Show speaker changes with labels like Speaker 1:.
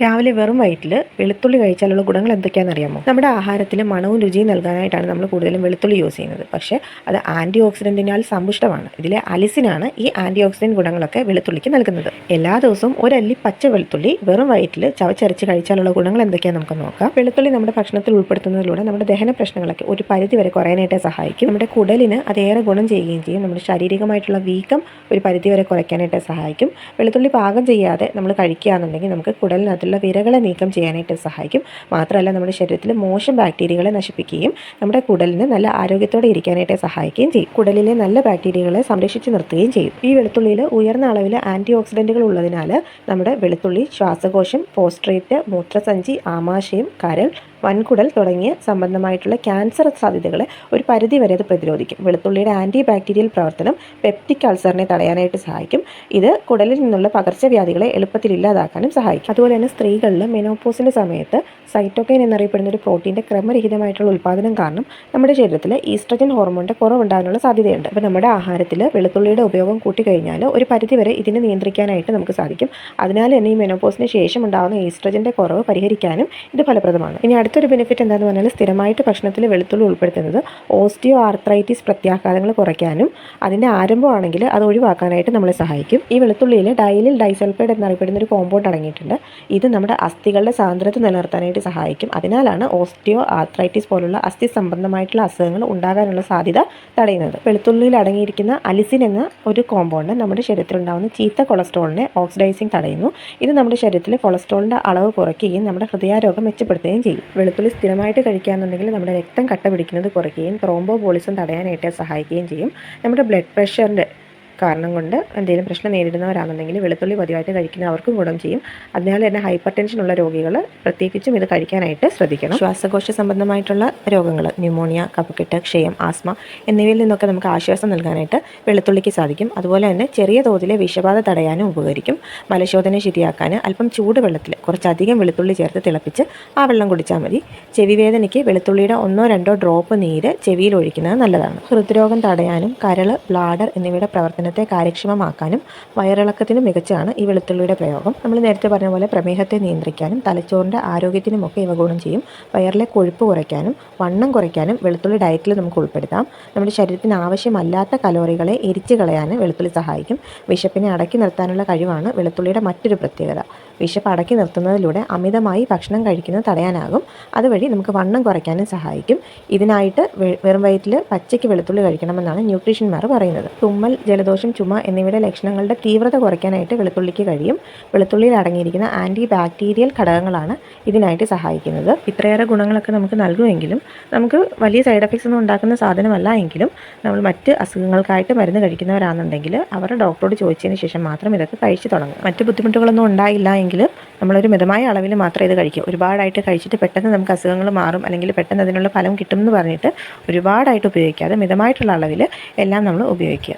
Speaker 1: രാവിലെ വെറും വയറ്റിൽ വെളുത്തുള്ളി കഴിച്ചാലുള്ള ഗുണങ്ങൾ എന്തൊക്കെയാണെന്ന് അറിയാമോ? നമ്മുടെ ആഹാരത്തിൽ മണവും രുചിയും നൽകാനായിട്ടാണ് നമ്മൾ കൂടുതലും വെളുത്തുള്ളി യൂസ് ചെയ്യുന്നത്. പക്ഷേ അത് ആൻറ്റി ഓക്സിഡൻറ്റിനാൽ സമ്പുഷ്ടമാണ്. ഇതിലെ അലിസിനാണ് ഈ ആൻറ്റി ഓക്സിഡൻറ്റ് ഗുണങ്ങളൊക്കെ വെളുത്തുള്ളിക്ക് നൽകുന്നത്. എല്ലാ ദിവസവും ഒരല്ലി പച്ച വെളുത്തുള്ളി വെറും വയറ്റിൽ ചവച്ചരച്ച് കഴിച്ചാലുള്ള ഗുണങ്ങൾ എന്തൊക്കെയാണെന്ന് നമുക്ക് നോക്കാം. വെളുത്തുള്ളി നമ്മുടെ ഭക്ഷണത്തിൽ ഉൾപ്പെടുത്തുന്നതിലൂടെ നമ്മുടെ ദഹന പ്രശ്നങ്ങളൊക്കെ ഒരു പരിധി വരെ കുറയാനായിട്ട് സഹായിക്കും. നമ്മുടെ കുടലിന് അതേറെ ഗുണം ചെയ്യുകയും ചെയ്യും. നമ്മുടെ ശാരീരികമായിട്ടുള്ള വീക്കം ഒരു പരിധി വരെ കുറയ്ക്കാനായിട്ട് സഹായിക്കും. വെളുത്തുള്ളി പാകം ചെയ്യാതെ നമ്മൾ കഴിക്കുകയാണെന്നുണ്ടെങ്കിൽ നമുക്ക് കുടലിനകത്തുള്ള വിരകളെ നീക്കം ചെയ്യാനായിട്ട് സഹായിക്കും. മാത്രമല്ല നമ്മുടെ ശരീരത്തിൽ മോശം ബാക്ടീരിയകളെ നശിപ്പിക്കുകയും നമ്മുടെ കുടലിന് നല്ല ആരോഗ്യത്തോടെ ഇരിക്കാനായിട്ട് സഹായിക്കുകയും ചെയ്യും. കുടലിലെ നല്ല ബാക്ടീരിയകളെ സംരക്ഷിച്ച് നിർത്തുകയും ചെയ്യും. ഈ വെളുത്തുള്ളിയിൽ ഉയർന്ന അളവിൽ ആൻറ്റി ഓക്സിഡൻറ്റുകൾ ഉള്ളതിനാൽ നമ്മുടെ വെളുത്തുള്ളി ശ്വാസകോശം, പോസ്ട്രേറ്റ്, മൂത്രസഞ്ചി, ആമാശയം, കരൾ, വൻകുടൽ തുടങ്ങിയ സംബന്ധമായിട്ടുള്ള ക്യാൻസർ സാധ്യതകളെ ഒരു പരിധി വരെ അത് പ്രതിരോധിക്കും. വെളുത്തുള്ളിയുടെ ആൻറ്റി ബാക്ടീരിയൽ പ്രവർത്തനം പെപ്റ്റിക് അൾസറിനെ തടയാനായിട്ട് സഹായിക്കും. ഇത് കുടലിൽ നിന്നുള്ള പകർച്ചവ്യാധികളെ എളുപ്പത്തിൽ ഇല്ലാതാക്കാനും സഹായിക്കും. അതുപോലെ തന്നെ സ്ത്രീകളിൽ മെനോപോസിൻ്റെ സമയത്ത് സൈറ്റോകൈൻ എന്നറിയപ്പെടുന്ന ഒരു പ്രോട്ടീൻ്റെ ക്രമരഹിതമായിട്ടുള്ള ഉൽപ്പാദനം കാരണം നമ്മുടെ ശരീരത്തിൽ ഈസ്ട്രജൻ ഹോർമോണിൻ്റെ കുറവുണ്ടാകാനുള്ള സാധ്യതയുണ്ട്. അപ്പോൾ നമ്മുടെ ആഹാരത്തിൽ വെളുത്തുള്ളിയുടെ ഉപയോഗം കൂട്ടിക്കഴിഞ്ഞാൽ ഒരു പരിധി വരെ ഇതിനെ നിയന്ത്രിക്കാനായിട്ട് നമുക്ക് സാധിക്കും. അതിനാൽ തന്നെ ഈ മെനോപോസിന് ശേഷം ഉണ്ടാകുന്ന ഈസ്ട്രജൻ്റെ കുറവ് പരിഹരിക്കാനും ഇത് ഫലപ്രദമാണ്. ഇനി അടുത്തൊരു ബെനിഫിറ്റ് എന്താണെന്ന് പറഞ്ഞാൽ സ്ഥിരമായിട്ട് ഭക്ഷണത്തിൽ വെളുത്തുള്ളി ഉൾപ്പെടുത്തുന്നത് ഓസ്റ്റിയോ ആർത്രൈറ്റിസ് പ്രത്യാഘാതങ്ങൾ കുറയ്ക്കാനും അതിൻ്റെ ആരംഭമാണെങ്കിൽ അത് ഒഴിവാക്കാനായിട്ട് നമ്മളെ സഹായിക്കും. ഈ വെളുത്തുള്ളിയിൽ ഡൈലിൽ ഡൈസൾഫൈഡ് എന്നറിയപ്പെടുന്ന ഒരു കോമ്പൗണ്ട് അടങ്ങിയിട്ടുണ്ട്. ഇത് നമ്മുടെ അസ്ഥികളുടെ സാന്ദ്രത നിലനിർത്താനായിട്ട് സഹായിക്കും. അതിനാലാണ് ഓസ്റ്റിയോ ആർത്രൈറ്റിസ് പോലുള്ള അസ്ഥി സംബന്ധമായിട്ടുള്ള അസുഖങ്ങൾ ഉണ്ടാകാനുള്ള സാധ്യത തടയുന്നത്. വെളുത്തുള്ളിയിൽ അടങ്ങിയിരിക്കുന്ന അലിസിൻ എന്ന ഒരു കോമ്പൗണ്ട് നമ്മുടെ ശരീരത്തിൽ ഉണ്ടാകുന്ന ചീത്ത കൊളസ്ട്രോളിനെ ഓക്സിഡൈസിങ് തടയുന്നു. ഇത് നമ്മുടെ ശരീരത്തിൽ കൊളസ്ട്രോളിൻ്റെ അളവ് കുറയ്ക്കുകയും നമ്മുടെ ഹൃദയാരോഗ്യം മെച്ചപ്പെടുത്തുകയും ചെയ്യും. വെളുത്തുള്ളി സ്ഥിരമായിട്ട് കഴിക്കുകയാണെന്നുണ്ടെങ്കിൽ നമ്മുടെ രക്തം കട്ട പിടിക്കുന്നത് കുറയ്ക്കുകയും ത്രോംബോബോളിസം തടയാനായിട്ട് സഹായിക്കുകയും ചെയ്യും. നമ്മുടെ ബ്ലഡ് പ്രഷറിൻ്റെ കാരണം കൊണ്ട് എന്തെങ്കിലും പ്രശ്നം നേരിടുന്നവരാണെന്നുണ്ടെങ്കിൽ വെളുത്തുള്ളി പതിവായിട്ട് കഴിക്കുന്ന അവർക്കും ഗുണം ചെയ്യും. അതിനാൽ തന്നെ ഹൈപ്പർ ടെൻഷനുള്ള രോഗികൾ പ്രത്യേകിച്ചും ഇത് കഴിക്കാനായിട്ട് ശ്രദ്ധിക്കണം. ശ്വാസകോശ സംബന്ധമായിട്ടുള്ള രോഗങ്ങൾ, ന്യൂമോണിയ, കഫക്കെട്ട്, ക്ഷയം, ആസ്മ എന്നിവയിൽ നിന്നൊക്കെ നമുക്ക് ആശ്വാസം നൽകാനായിട്ട് വെളുത്തുള്ളിക്ക് സാധിക്കും. അതുപോലെ തന്നെ ചെറിയ തോതിലെ വിഷബാധ തടയാനും ഉപകരിക്കും. മലശോധന ശരിയാക്കാൻ അല്പം ചൂടുവെള്ളത്തിൽ കുറച്ചധികം വെളുത്തുള്ളി ചേർത്ത് തിളപ്പിച്ച് ആ വെള്ളം കുടിച്ചാൽ മതി. ചെവിവേദനയ്ക്ക് വെളുത്തുള്ളിയുടെ 1-2 ഡ്രോപ്പ് നീര് ചെവിയിൽ ഒഴിക്കുന്നത് നല്ലതാണ്. ഹൃദ്രോഗം തടയാനും കരൾ, ബ്ലാഡർ എന്നിവയുടെ പ്രവർത്തനത്തെ കാര്യക്ഷമമാക്കാനും വയറിളക്കത്തിന് മികച്ചതാണ് ഈ വെളുത്തുള്ളിയുടെ പ്രയോഗം. നമ്മൾ നേരത്തെ പറഞ്ഞ പോലെ പ്രമേഹത്തെ നിയന്ത്രിക്കാനും തലച്ചോറിൻ്റെ ആരോഗ്യത്തിനുമൊക്കെ ഇവ ഗുണം ചെയ്യും. വയറിലെ കൊഴുപ്പ് കുറയ്ക്കാനും വണ്ണം കുറയ്ക്കാനും വെളുത്തുള്ളി ഡയറ്റിൽ നമുക്ക് ഉൾപ്പെടുത്താം. നമ്മുടെ ശരീരത്തിന് ആവശ്യമല്ലാത്ത കലോറികളെ എരിച്ചു കളയാനും വെളുത്തുള്ളി സഹായിക്കും. വിശപ്പിനെ അടക്കി നിർത്താനുള്ള കഴിവാണ് വെളുത്തുള്ളിയുടെ മറ്റൊരു പ്രത്യേകത. വിശപ്പ് അടക്കി നിർത്തുന്നതിലൂടെ അമിതമായി ഭക്ഷണം കഴിക്കുന്നത് തടയാനാകും. അതുവഴി നമുക്ക് വണ്ണം കുറയ്ക്കാനും സഹായിക്കും. ഇതിനായിട്ട് വെറും വയറ്റിൽ പച്ചയ്ക്ക് വെളുത്തുള്ളി കഴിക്കണമെന്നാണ് ന്യൂട്രീഷന്മാർ പറയുന്നത്. തുമ്മൽ, ജലദോഷം, ചുമ എന്നിവയുടെ ലക്ഷണങ്ങളുടെ തീവ്രത കുറയ്ക്കാനായിട്ട് വെളുത്തുള്ളിക്ക് കഴിയും. വെളുത്തുള്ളിയിൽ അടങ്ങിയിരിക്കുന്ന ആൻറ്റി ബാക്ടീരിയൽ ഘടകങ്ങളാണ് ഇതിനായിട്ട് സഹായിക്കുന്നത്. ഇത്രയേറെ ഗുണങ്ങളൊക്കെ നമുക്ക് നൽകുമെങ്കിലും നമുക്ക് വലിയ സൈഡ് എഫക്ട്സ് ഒന്നും ഉണ്ടാക്കുന്ന സാധനമല്ല എങ്കിലും നമ്മൾ മറ്റ് അസുഖങ്ങൾക്കായിട്ട് മരുന്ന് കഴിക്കുന്നവരാണെന്നുണ്ടെങ്കിൽ അവരുടെ ഡോക്ടറോട് ചോദിച്ചതിന് ശേഷം മാത്രം ഇതൊക്കെ കഴിച്ചു തുടങ്ങുക. മറ്റ് ബുദ്ധിമുട്ടുകളൊന്നും ഉണ്ടായില്ല എങ്കിൽ നമ്മളൊരു മിതമായ അളവിൽ മാത്രം ഇത് കഴിക്കുക. ഒരുപാടായിട്ട് കഴിച്ചിട്ട് പെട്ടെന്ന് നമുക്ക് അസുഖങ്ങൾ മാറും അല്ലെങ്കിൽ പെട്ടെന്ന് അതിനുള്ള ഫലം കിട്ടും എന്ന് പറഞ്ഞിട്ട് ഒരുപാടായിട്ട് ഉപയോഗിക്കാതെ മിതമായിട്ടുള്ള അളവിൽ എല്ലാം നമ്മൾ ഉപയോഗിക്കുക.